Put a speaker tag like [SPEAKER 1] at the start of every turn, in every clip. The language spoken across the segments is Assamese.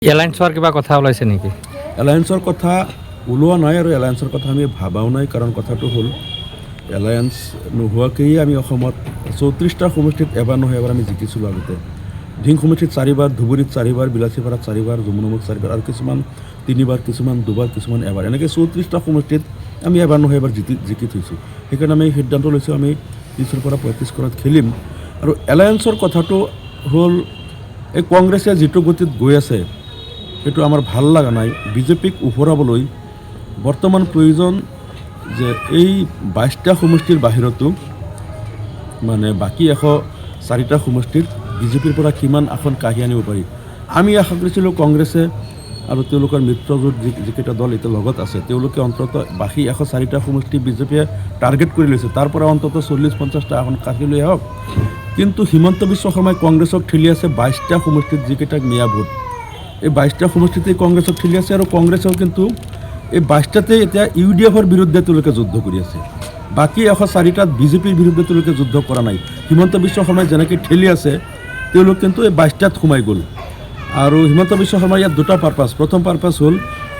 [SPEAKER 1] এলায়েন্সৰ কিবা কথা ওলাইছে নেকি?
[SPEAKER 2] এলায়েন্সৰ কথা ওলোৱা নাই আৰু এলায়েন্সৰ কথা আমি ভাবাও নাই, কাৰণ কথাটো হ'ল এলায়েন্স নোহোৱাকেই আমি অসমত 34টা সমষ্টিত এবাৰ নহয় এবাৰ আমি জিকিছিলোঁ আগতে। ধিং সমষ্টিত 4বাৰ, ধুবুৰীত 4বাৰ, বিলাচীপাৰাত 4বাৰ, যমুনামুখ 4বাৰ আৰু কিছুমান 3বাৰ, কিছুমান 2বাৰ, কিছুমান এবাৰ, এনেকৈ 34টা সমষ্টিত আমি এবাৰ নহয় এবাৰ জিকি থৈছোঁ। সেইকাৰণে আমি সিদ্ধান্ত লৈছোঁ আমি 30ৰ পৰা 35খনত খেলিম। আৰু এলায়েন্সৰ কথাটো হ'ল এই কংগ্ৰেছে যিটো গতিত গৈ আছে সেইটো আমাৰ ভাল লগা নাই। বিজেপিক উফৰাবলৈ বৰ্তমান প্ৰয়োজন যে এই 22টা সমষ্টিৰ বাহিৰতো মানে বাকী 104টা সমষ্টিত বিজেপিৰ পৰা কিমান আসন কাঢ়ি আনিব পাৰি। আমি আশা কৰিছিলোঁ কংগ্ৰেছে আৰু তেওঁলোকৰ মিত্ৰজোঁট যিকেইটা দল এতিয়া লগত আছে তেওঁলোকে অন্ততঃ বাকী 104টা সমষ্টি বিজেপিয়ে টাৰ্গেট কৰি লৈছে, তাৰ পৰা অন্ততঃ 40-50টা আসন কাঢ়ি লৈ আহক। কিন্তু হিমন্ত বিশ্ব শৰ্মাই কংগ্ৰেছক ঠেলি আছে 22টা সমষ্টিত, যিকেইটা মিয়া ভোট এই 22টা সমষ্টিতেই কংগ্ৰেছক ঠেলি আছে। আৰু কংগ্ৰেছেও কিন্তু এই 22টাতেই এতিয়া UDFৰ বিৰুদ্ধে তেওঁলোকে যুদ্ধ কৰি আছে। বাকী 104টাত বিজেপিৰ বিৰুদ্ধে তেওঁলোকে যুদ্ধ কৰা নাই। হিমন্ত বিশ্ব শৰ্মাই যেনেকৈ ঠেলি আছে তেওঁলোক কিন্তু এই 22টাত সোমাই গ'ল। আৰু হিমন্ত বিশ্ব শৰ্মাৰ ইয়াত দুটা পাৰপাছ। প্ৰথম পাৰপাছ হ'ল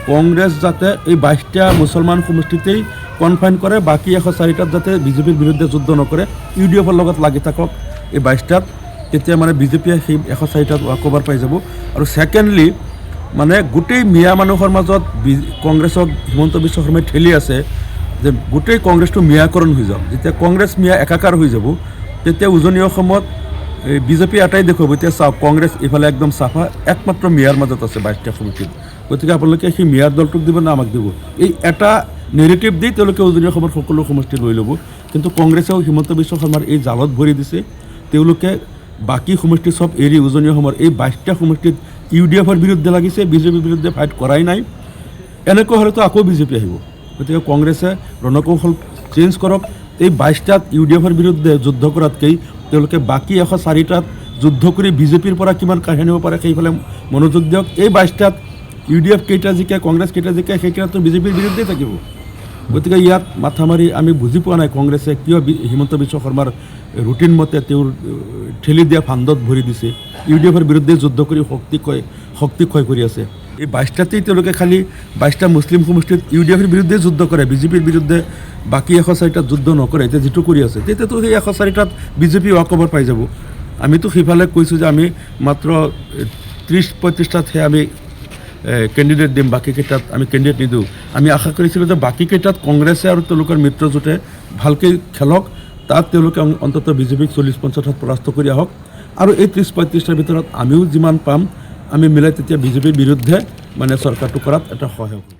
[SPEAKER 2] কংগ্ৰেছ যাতে এই 22টা মুছলমান সমষ্টিতেই কনফাইন কৰে, বাকী 104টাত যাতে বিজেপিৰ বিৰুদ্ধে যুদ্ধ নকৰে, UDFৰ লগত লাগি থাকক এই 22টাত, তেতিয়া মানে বিজেপিয়ে সেই 104টাত ৱাকঅভাৰ পাই যাব। আৰু ছেকেণ্ডলি মানে গোটেই মিয়া মানুহৰ মাজত কংগ্ৰেছক হিমন্ত বিশ্ব শৰ্মাই ঠেলি আছে যে গোটেই কংগ্ৰেছটো মিয়াকৰণ হৈ যাওক। যেতিয়া কংগ্ৰেছ মিয়া একাকাৰ হৈ যাব তেতিয়া উজনি অসমত বিজেপি এটাই দেখুৱাব, এতিয়া চাওক কংগ্ৰেছ এইফালে একদম চাফা, একমাত্ৰ মিয়াৰ মাজত আছে 22টা সমষ্টিত। গতিকে আপোনালোকে সেই মিয়াৰ দলটোক দিব না আমাক দিব, এই এটা নেৰেটিভ দি তেওঁলোকে উজনি অসমৰ সকলো সমষ্টি লৈ ল'ব। কিন্তু কংগ্ৰেছেও হিমন্ত বিশ্ব শৰ্মাৰ এই জালত ভৰি দিছে। তেওঁলোকে বাকী সমষ্টি চব এৰি উজনি অসমৰ এই 22টা সমষ্টিত UDFৰ বিৰুদ্ধে লাগিছে, বিজেপিৰ বিৰুদ্ধে ফাইট কৰাই নাই। এনেকৈ হ'লেতো আকৌ বিজেপি আহিব। গতিকে কংগ্ৰেছে ৰণকৌশল চেঞ্জ কৰক। এই 22টাত UDFৰ বিৰুদ্ধে যুদ্ধ কৰাতকৈ তেওঁলোকে বাকী 104টাত যুদ্ধ কৰি বিজেপিৰ পৰা কিমান কাঢ়ি আনিব পাৰে সেইফালে মনোযোগ দিয়ক। এই 22টাত UDF কেইটা জিকে, কংগ্ৰেছ কেইটা জিকে, সেইকেইটাতো বিজেপিৰ বিৰুদ্ধেই থাকিব। গতিকে ইয়াত মাথা মাৰি আমি বুজি পোৱা নাই কংগ্ৰেছে কিয় হিমন্ত বিশ্ব শৰ্মাৰ ৰুটিন মতে তেওঁৰ ঠেলি দিয়া ফাণ্ডত ভৰি দিছে, UDFৰ বিৰুদ্ধে যুদ্ধ কৰি শক্তি ক্ষয় কৰি আছে। এই 22টাতেই তেওঁলোকে খালি 22টা মুছলিম সমষ্টিত UDFৰ বিৰুদ্ধে যুদ্ধ কৰে, বিজেপিৰ বিৰুদ্ধে বাকী 104টাত যুদ্ধ নকৰে। এতিয়া যিটো কৰি আছে তেতিয়াতো সেই 104টাত বিজেপি ৱাকঅভাৰ পাই যাব। আমিতো সেইফালে কৈছোঁ যে আমি মাত্ৰ 30-35টাতহে আমি কেণ্ডিডেট দিম, বাকীকেইটাত আমি কেণ্ডিডেট নিদিওঁ। আমি আশা কৰিছিলোঁ যে বাকীকেইটাত কংগ্ৰেছে আৰু তেওঁলোকৰ মিত্ৰজোঁটে ভালকৈ খেলক, তাত তেওঁলোকে অন্ততঃ বিজেপিক 40-50টাত পৰাস্ত কৰি আহক। আৰু এই 30-35টাৰ ভিতৰত আমিও যিমান পাম আমি মিলাই তেতিয়া বিজেপিৰ বিৰুদ্ধে মানে চৰকাৰটো কৰাত এটা সহায় হ'ব।